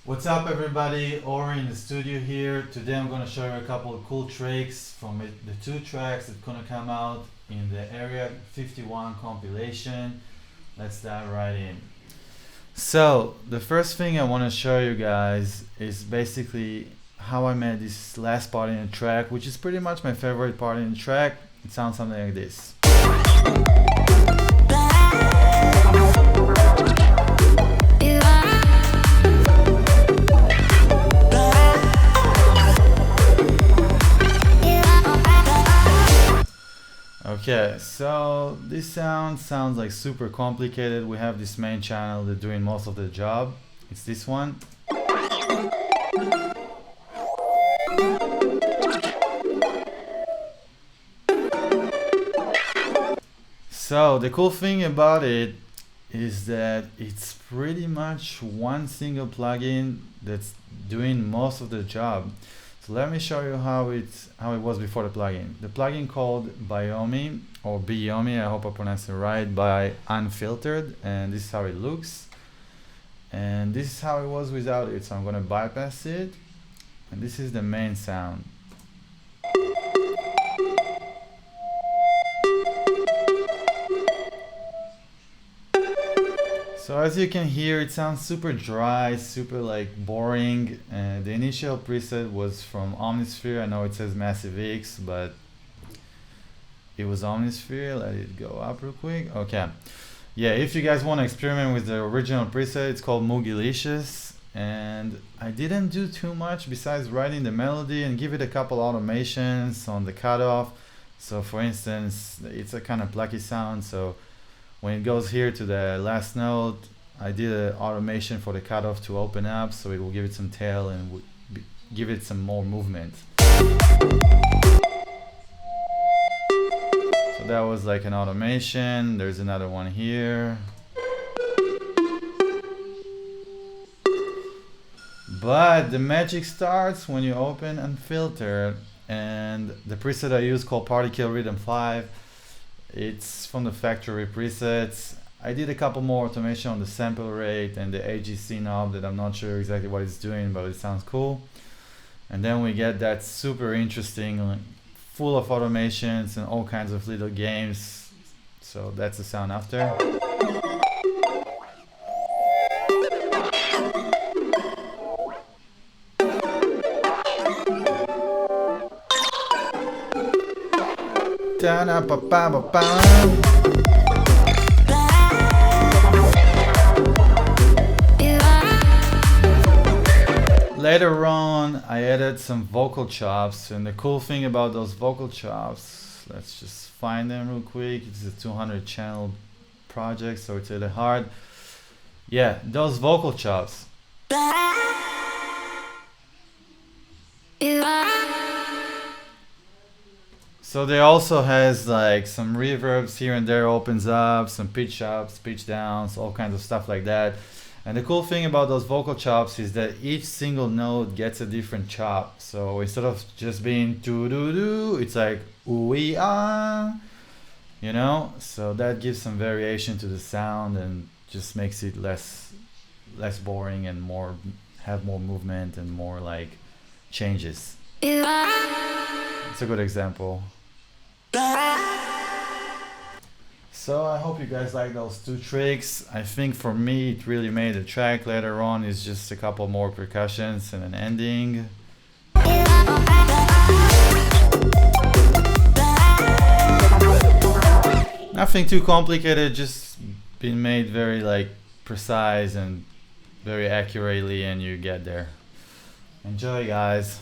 What's up everybody, Ori in the studio here. Today I'm going to show you a couple of cool tricks from the two tracks that's going to come out in the Area 51 compilation. Let's dive right in. So the first thing I want to show you guys is basically how I made this last part in the track, which is pretty much my favorite part in the track. It sounds something like this. Okay, so this sounds like super complicated. We have this main channel that's doing most of the job. It's this one. So the cool thing about it is that it's pretty much one single plugin that's doing most of the job. So let me show you how it was before the plugin. The plugin called Biomi or Biomi, I hope I pronounced it right, by Unfiltered, and this is how it looks. And this is how it was without it. So I'm gonna bypass it, and this is the main sound. So as you can hear, it sounds super dry, super like boring. The initial preset was from Omnisphere. I know it says Massive X, but it was Omnisphere. Let it go up real quick. Okay. Yeah, if you guys want to experiment with the original preset, it's called Moogilicious. And I didn't do too much besides writing the melody and give it a couple automations on the cutoff. So for instance, it's a kind of plucky sound. So when it goes here to the last note, I did an automation for the cutoff to open up, so it will give it some tail and give it some more movement. So that was like an automation. There's another one here. But the magic starts when you open Unfiltered, and the preset I use called Party Kill Rhythm 5. It's from the factory presets. I did a couple more automation on the sample rate and the AGC knob that I'm not sure exactly what it's doing, but it sounds cool. And then we get that super interesting, like, full of automations and all kinds of little games. So that's the sound after. Later on, I added some vocal chops, and the cool thing about those vocal chops, let's just find them real quick. It's a 200 channel project, so it's really hard. Yeah, those vocal chops. So they also has like some reverbs here and there, opens up, some pitch ups, pitch downs, all kinds of stuff like that. And the cool thing about those vocal chops is that each single note gets a different chop. So instead of just being doo-doo-doo, it's like ooh-ee-ah, you know? So that gives some variation to the sound and just makes it less boring and have more movement and more like changes. It's a good example. So I hope you guys like those two tricks. I think for me it really made the track. Later on is just a couple more percussions and an ending. Nothing too complicated, just been made very like precise and very accurately, and you get there. Enjoy guys.